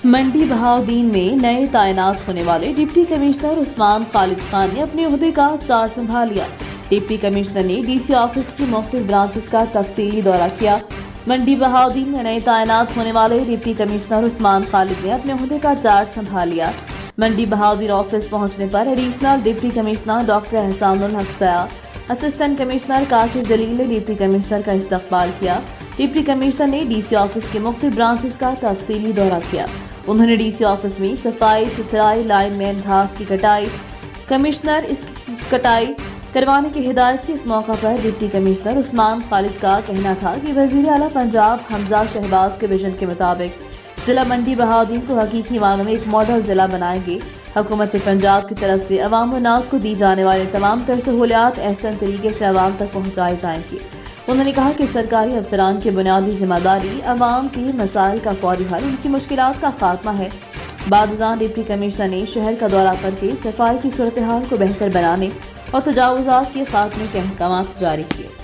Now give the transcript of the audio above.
منڈی بہاؤدین میں نئے تعینات ہونے والے ڈپٹی کمشنر عثمان خالد خان نے اپنے عہدے کا چارج سنبھال لیا۔ ڈپٹی کمشنر نے ڈی سی آفس کی مختلف برانچز کا تفصیلی دورہ کیا۔ منڈی بہاؤدین میں نئے تعینات ہونے والے ڈپٹی کمشنر عثمان خالد نے اپنے عہدے کا چارج سنبھال لیا۔ منڈی بہاؤدین آفس پہنچنے پر ایڈیشنل ڈپٹی کمشنر ڈاکٹر احسان الحق سیاح، اسسٹنٹ کمشنر کاشف جلیل نے ڈپٹی کمشنر کا استقبال کیا۔ ڈپٹی کمشنر نے ڈی سی آفس کے مختلف برانچز کا تفصیلی دورہ کیا۔ انہوں نے ڈی سی آفس میں صفائی ستھرائی، لائن مین گھاس کی کٹائی، کمشنر اس کی کٹائی کروانے کی ہدایت کی۔ اس موقع پر ڈپٹی کمشنر عثمان خالد کا کہنا تھا کہ وزیر اعلیٰ پنجاب حمزہ شہباز کے ویژن کے مطابق ضلع منڈی بہاؤدین کو حقیقی معنوں میں ایک ماڈل ضلع بنائیں گے۔ حکومت پنجاب کی طرف سے عوام الناس کو دی جانے والے تمام تر سہولیات احسن طریقے سے عوام تک پہنچائی جائیں گی۔ انہوں نے کہا کہ سرکاری افسران کی بنیادی ذمہ داری عوام کے مسائل کا فوری حل، ان کی مشکلات کا خاتمہ ہے۔ بعد ازاں ڈپٹی کمشنر نے شہر کا دورہ کر کے صفائی کی صورتحال کو بہتر بنانے اور تجاوزات کے خاتمے کے احکامات جاری کیے۔